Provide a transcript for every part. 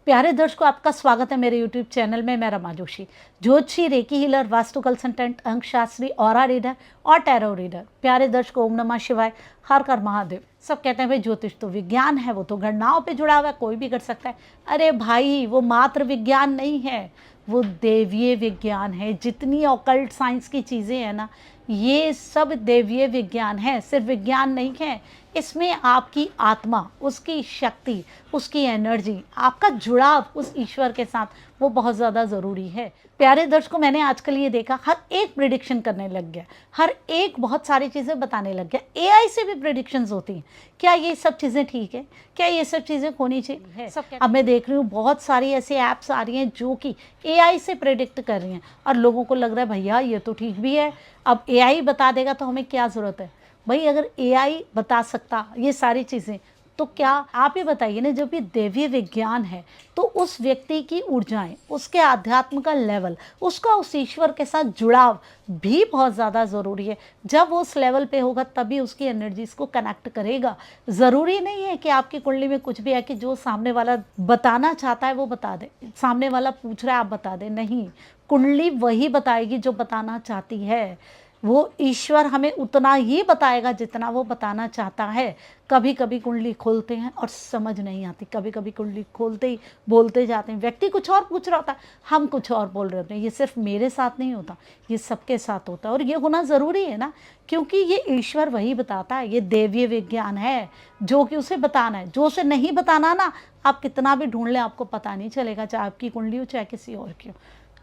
प्यारे दर्शकों, आपका स्वागत है मेरे यूट्यूब चैनल में। मैं रमा जोशी, ज्योतिषी, रेकी हीलर, वास्तु कंसल्टेंट, अंक शास्त्री, ऑरा रीडर और टैरो रीडर। प्यारे दर्शकों, ओम नमः शिवाय, हर हर महादेव। सब कहते हैं भाई ज्योतिष तो विज्ञान है, वो तो गणनाओं पे जुड़ा हुआ है, कोई भी कर सकता है। अरे भाई, वो मात्र विज्ञान नहीं है, वो देवीय विज्ञान है। जितनी ऑकल्ट साइंस की चीज़ें हैं ना, ये सब देवीय विज्ञान है, सिर्फ विज्ञान नहीं है। इसमें आपकी आत्मा, उसकी शक्ति, उसकी एनर्जी, आपका जुड़ाव उस ईश्वर के साथ, वो बहुत ज़्यादा ज़रूरी है। प्यारे दर्शकों, मैंने आजकल ये देखा, हर एक प्रिडिक्शन करने लग गया, हर एक बहुत सारी चीज़ें बताने लग गया। एआई से भी प्रिडिक्शंस होती हैं। क्या ये सब चीज़ें ठीक है? क्या ये सब चीज़ें होनी चाहिए? अब मैं देख रही हूँ बहुत सारी ऐसी ऐप्स आ रही हैं जो कि एआई से प्रिडिक्ट कर रही हैं, और लोगों को लग रहा है भैया ये तो ठीक भी है, अब एआई बता देगा तो हमें क्या ज़रूरत है। भाई, अगर एआई बता सकता ये सारी चीज़ें, तो क्या आप ही बताइए ना, जब ये देवीय विज्ञान है तो उस व्यक्ति की ऊर्जाएं, उसके आध्यात्म का लेवल, उसका उस ईश्वर के साथ जुड़ाव भी बहुत ज़्यादा ज़रूरी है। जब वो उस लेवल पे होगा तभी उसकी एनर्जीज को कनेक्ट करेगा। ज़रूरी नहीं है कि आपकी कुंडली में कुछ भी है कि जो सामने वाला बताना चाहता है वो बता दे, सामने वाला पूछ रहा है आप बता दें। नहीं, कुंडली वही बताएगी जो बताना चाहती है। वो ईश्वर हमें उतना ही बताएगा जितना वो बताना चाहता है। कभी कभी कुंडली खोलते हैं और समझ नहीं आती, कभी कभी कुंडली खोलते ही बोलते जाते हैं, व्यक्ति कुछ और पूछ रहा होता है, हम कुछ और बोल रहे होते हैं। ये सिर्फ मेरे साथ नहीं होता, ये सबके साथ होता है, और ये होना ज़रूरी है ना, क्योंकि ये ईश्वर वही बताता है। ये देवीय विज्ञान है जो कि उसे बताना है। जो उसे नहीं बताना ना, आप कितना भी ढूंढ लें आपको पता नहीं चलेगा, चाहे आपकी कुंडली हो चाहे किसी और की हो।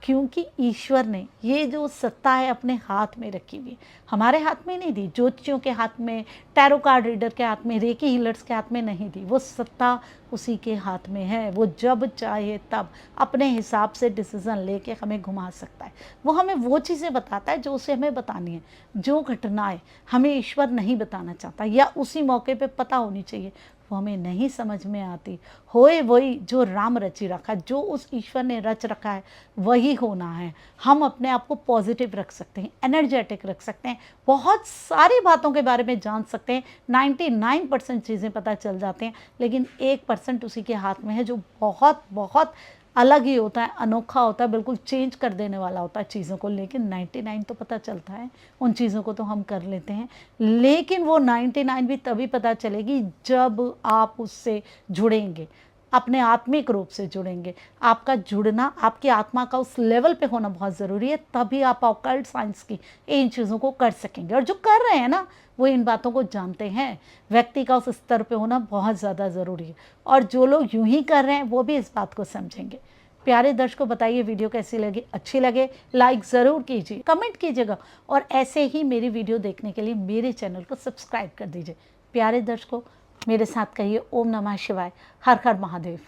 क्योंकि ईश्वर ने ये जो सत्ता है अपने हाथ में रखी हुई है, हमारे हाथ में नहीं दी, ज्योतिषियों के हाथ में, टैरो कार्ड रीडर के हाथ में, रेकी हीलर्स के हाथ में नहीं दी। वो सत्ता उसी के हाथ में है। वो जब चाहे तब अपने हिसाब से डिसीज़न लेके हमें घुमा सकता है। वो हमें वो चीज़ें बताता है जो उसे हमें बतानी है। जो घटनाएं हमें ईश्वर नहीं बताना चाहता या उसी मौके पे पता होनी चाहिए, वो हमें नहीं समझ में आती। होए वही जो राम रची रखा, जो उस ईश्वर ने रच रखा है वही होना है। हम अपने आप को पॉजिटिव रख सकते हैं, एनर्जेटिक रख सकते हैं, बहुत सारी बातों के बारे में जान सकते हैं। 99% चीज़ें पता चल जाते हैं, लेकिन 1% उसी के हाथ में है जो बहुत बहुत अलग ही होता है, अनोखा होता है, बिल्कुल चेंज कर देने वाला होता है चीज़ों को। लेकिन 99 तो पता चलता है, उन चीज़ों को तो हम कर लेते हैं, लेकिन वो 99 भी तभी पता चलेगी जब आप उससे जुड़ेंगे, अपने आत्मिक रूप से जुड़ेंगे। आपका जुड़ना, आपकी आत्मा का उस लेवल पे होना बहुत ज़रूरी है, तभी आप ऑकल्ट साइंस की इन चीज़ों को कर सकेंगे। और जो कर रहे हैं ना, वो इन बातों को जानते हैं। व्यक्ति का उस स्तर पे होना बहुत ज़्यादा ज़रूरी है, और जो लोग यूं ही कर रहे हैं वो भी इस बात को समझेंगे। प्यारे दर्शकों, बताइए वीडियो कैसी लगी? अच्छी लगे लाइक ज़रूर कीजिए, कमेंट कीजिएगा, और ऐसे ही मेरी वीडियो देखने के लिए मेरे चैनल को सब्सक्राइब कर दीजिए। प्यारे दर्शकों, मेरे साथ कहिए ओम नमः शिवाय, हर हर महादेव।